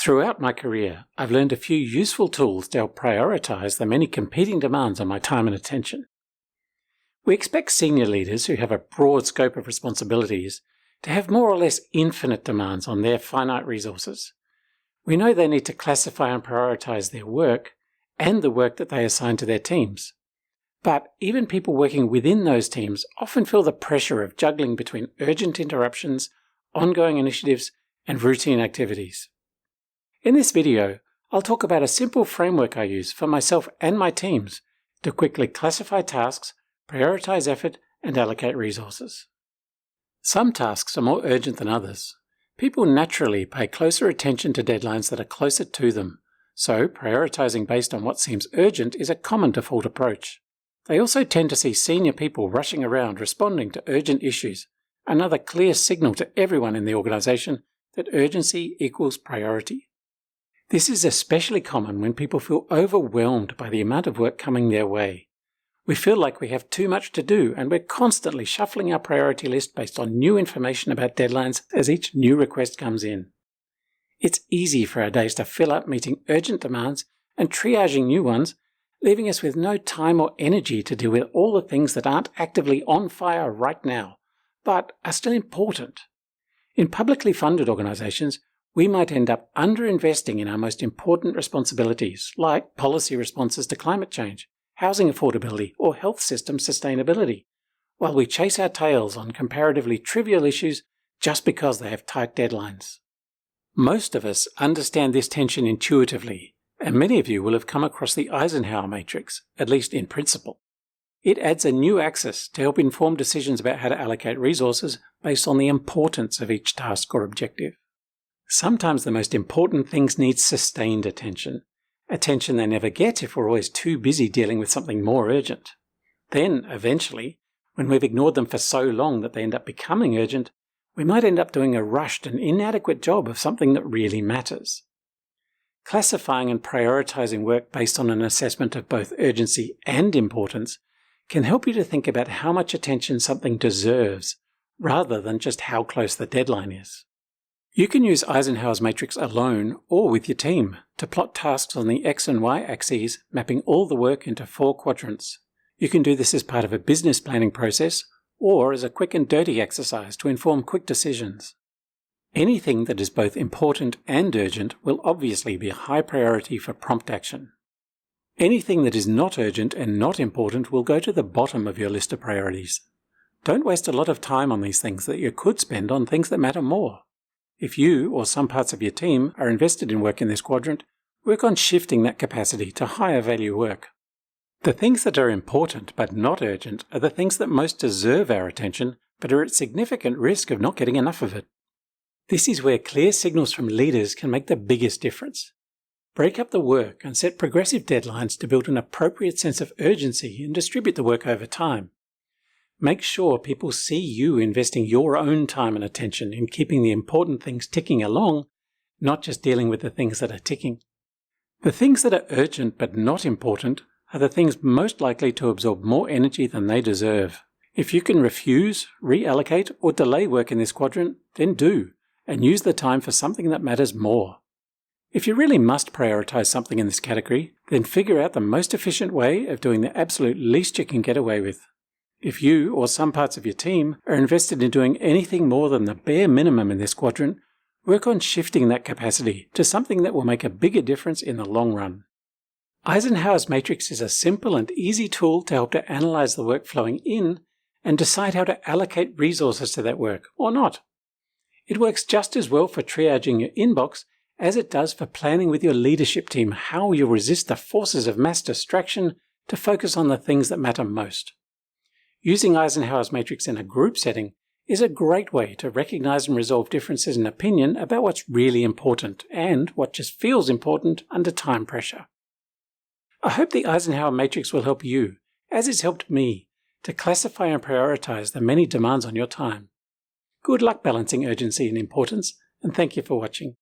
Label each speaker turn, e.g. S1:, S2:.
S1: Throughout my career, I've learned a few useful tools to help prioritize the many competing demands on my time and attention. We expect senior leaders who have a broad scope of responsibilities to have more or less infinite demands on their finite resources. We know they need to classify and prioritize their work and the work that they assign to their teams. But even people working within those teams often feel the pressure of juggling between urgent interruptions, ongoing initiatives, and routine activities. In this video, I'll talk about a simple framework I use for myself and my teams to quickly classify tasks, prioritize effort, and allocate resources. Some tasks are more urgent than others. People naturally pay closer attention to deadlines that are closer to them, so prioritizing based on what seems urgent is a common default approach. They also tend to see senior people rushing around responding to urgent issues, another clear signal to everyone in the organization that urgency equals priority. This is especially common when people feel overwhelmed by the amount of work coming their way. We feel like we have too much to do, and we're constantly shuffling our priority list based on new information about deadlines as each new request comes in. It's easy for our days to fill up meeting urgent demands and triaging new ones, leaving us with no time or energy to deal with all the things that aren't actively on fire right now, but are still important. In publicly funded organizations, we might end up underinvesting in our most important responsibilities, like policy responses to climate change, housing affordability, or health system sustainability, while we chase our tails on comparatively trivial issues just because they have tight deadlines. Most of us understand this tension intuitively, and many of you will have come across the Eisenhower matrix, at least in principle. It adds a new axis to help inform decisions about how to allocate resources based on the importance of each task or objective. Sometimes the most important things need sustained attention they never get if we're always too busy dealing with something more urgent. Then, eventually, when we've ignored them for so long that they end up becoming urgent, we might end up doing a rushed and inadequate job of something that really matters. Classifying and prioritizing work based on an assessment of both urgency and importance can help you to think about how much attention something deserves, rather than just how close the deadline is. You can use Eisenhower's matrix alone or with your team to plot tasks on the X and Y axes, mapping all the work into 4 quadrants. You can do this as part of a business planning process or as a quick and dirty exercise to inform quick decisions. Anything that is both important and urgent will obviously be a high priority for prompt action. Anything that is not urgent and not important will go to the bottom of your list of priorities. Don't waste a lot of time on these things that you could spend on things that matter more. If you or some parts of your team are invested in work in this quadrant, work on shifting that capacity to higher value work. The things that are important but not urgent are the things that most deserve our attention but are at significant risk of not getting enough of it. This is where clear signals from leaders can make the biggest difference. Break up the work and set progressive deadlines to build an appropriate sense of urgency and distribute the work over time. Make sure people see you investing your own time and attention in keeping the important things ticking along, not just dealing with the things that are ticking. The things that are urgent but not important are the things most likely to absorb more energy than they deserve. If you can refuse, reallocate, or delay work in this quadrant, then do, and use the time for something that matters more. If you really must prioritize something in this category, then figure out the most efficient way of doing the absolute least you can get away with. If you or some parts of your team are invested in doing anything more than the bare minimum in this quadrant, work on shifting that capacity to something that will make a bigger difference in the long run. Eisenhower's matrix is a simple and easy tool to help to analyze the work flowing in and decide how to allocate resources to that work, or not. It works just as well for triaging your inbox as it does for planning with your leadership team how you'll resist the forces of mass distraction to focus on the things that matter most. Using Eisenhower's matrix in a group setting is a great way to recognize and resolve differences in opinion about what's really important and what just feels important under time pressure. I hope the Eisenhower matrix will help you, as it's helped me, to classify and prioritize the many demands on your time. Good luck balancing urgency and importance, and thank you for watching.